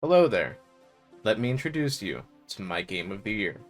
Hello there. Let me introduce you to my game of the year.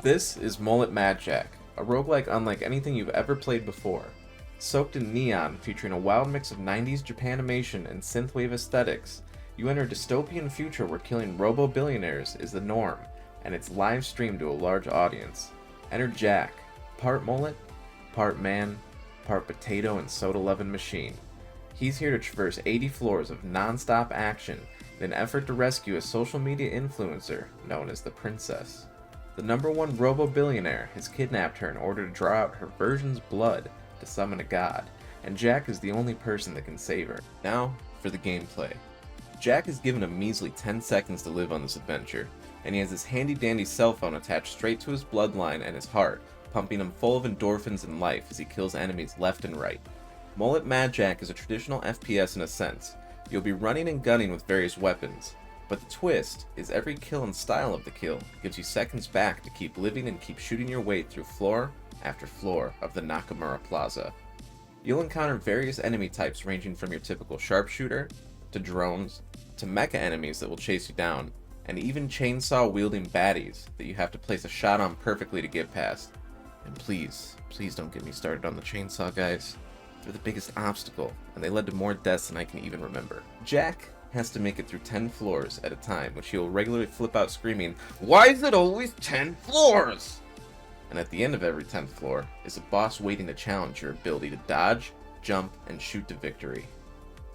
This is Mullet Mad Jack, a roguelike unlike anything you've ever played before. Soaked in neon, featuring a wild mix of 90s Japanimation and synthwave aesthetics, you enter a dystopian future where killing robo-billionaires is the norm, and it's live streamed to a large audience. Enter Jack, part mullet, part man, part potato and soda-loving machine. He's here to traverse 80 floors of non-stop action in an effort to rescue a social media influencer known as the Princess. The number one robo-billionaire has kidnapped her in order to draw out her version's blood to summon a god, and Jack is the only person that can save her. Now, for the gameplay. Jack is given a measly 10 seconds to live on this adventure, and he has his handy-dandy cell phone attached straight to his bloodline and his heart, pumping him full of endorphins and life as he kills enemies left and right. Mullet Mad Jack is a traditional FPS in a sense. You'll be running and gunning with various weapons, but the twist is every kill and style of the kill gives you seconds back to keep living and keep shooting your way through floor after floor of the Nakamura Plaza. You'll encounter various enemy types ranging from your typical sharpshooter, to drones, to mecha enemies that will chase you down, and even chainsaw-wielding baddies that you have to place a shot on perfectly to get past. And please don't get me started on the chainsaw guys. They're the biggest obstacle, and they led to more deaths than I can even remember. Jack has to make it through 10 floors at a time, which he will regularly flip out screaming, "Why is it always 10 floors?" And at the end of every 10th floor is a boss waiting to challenge your ability to dodge, jump, and shoot to victory.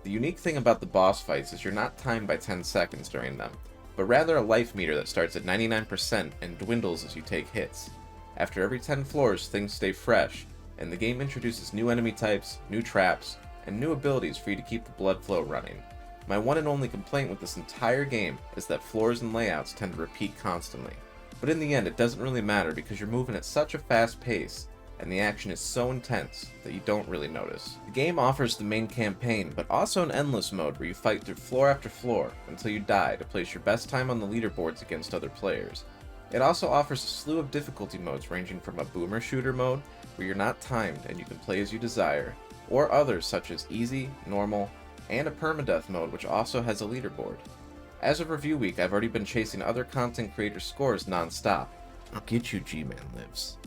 The unique thing about the boss fights is you're not timed by 10 seconds during them, but rather a life meter that starts at 99% and dwindles as you take hits. After every 10 floors, things stay fresh, and the game introduces new enemy types, new traps, and new abilities for you to keep the blood flow running. My one and only complaint with this entire game is that floors and layouts tend to repeat constantly. But in the end, it doesn't really matter because you're moving at such a fast pace, and the action is so intense that you don't really notice. The game offers the main campaign, but also an endless mode where you fight through floor after floor until you die to place your best time on the leaderboards against other players. It also offers a slew of difficulty modes ranging from a boomer shooter mode, where you're not timed and you can play as you desire, or others such as easy, normal, and a permadeath mode which also has a leaderboard. As of review week, I've already been chasing other content creators' scores non-stop. I'll get you, G-Man Lives.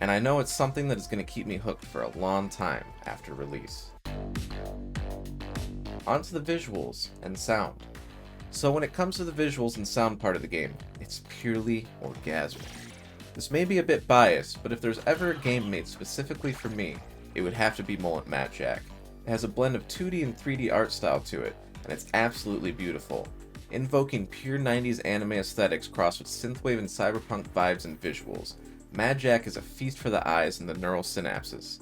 And I know it's something that is going to keep me hooked for a long time after release. On to the visuals and sound. So when it comes to the visuals and sound part of the game, it's purely orgasmic. This may be a bit biased, but if there's ever a game made specifically for me, it would have to be Mullet Mad Jack. It has a blend of 2D and 3D art style to it, and it's absolutely beautiful, invoking pure 90s anime aesthetics crossed with synthwave and cyberpunk vibes and visuals. Mad Jack is a feast for the eyes and the neural synapses.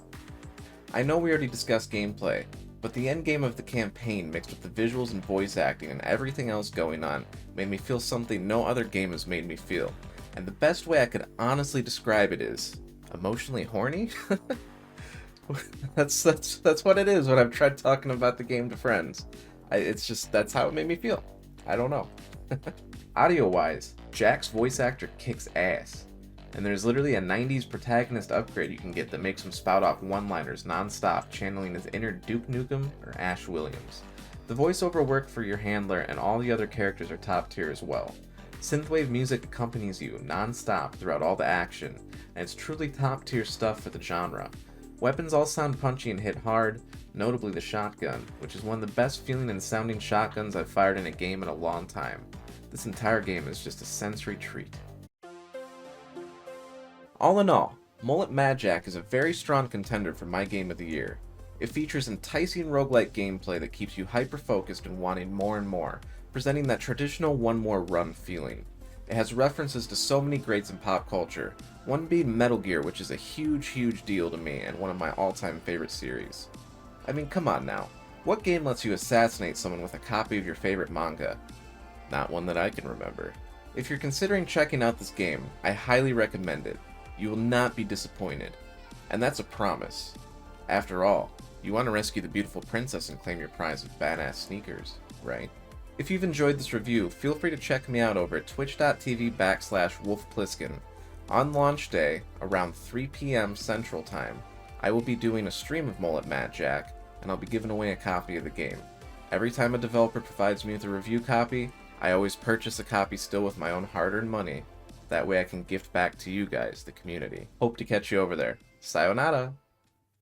I know we already discussed gameplay, but the endgame of the campaign mixed with the visuals and voice acting and everything else going on made me feel something no other game has made me feel. And the best way I could honestly describe it is emotionally horny? That's what it is when I've tried talking about the game to friends. That's how it made me feel. I don't know. Audio-wise, Jack's voice actor kicks ass. And there's literally a 90s protagonist upgrade you can get that makes him spout off one-liners non-stop, channeling his inner Duke Nukem or Ash Williams. The voiceover work for your handler and all the other characters are top tier as well. Synthwave music accompanies you non-stop throughout all the action, and it's truly top tier stuff for the genre. Weapons all sound punchy and hit hard, notably the shotgun, which is one of the best feeling and sounding shotguns I've fired in a game in a long time. This entire game is just a sensory treat. All in all, Mullet Mad Jack is a very strong contender for my game of the year. It features enticing roguelike gameplay that keeps you hyper-focused and wanting more and more, presenting that traditional one more run feeling. It has references to so many greats in pop culture, one being Metal Gear, which is a huge deal to me and one of my all-time favorite series. I mean, come on now. What game lets you assassinate someone with a copy of your favorite manga? Not one that I can remember. If you're considering checking out this game, I highly recommend it. You will not be disappointed. And that's a promise. After all, you want to rescue the beautiful princess and claim your prize of badass sneakers, right? If you've enjoyed this review, feel free to check me out over at twitch.tv/wolfpliskin. On launch day, around 3 p.m. Central Time, I will be doing a stream of Mullet Mad Jack, and I'll be giving away a copy of the game. Every time a developer provides me with a review copy, I always purchase a copy still with my own hard-earned money. That way I can gift back to you guys, the community. Hope to catch you over there. Sayonara!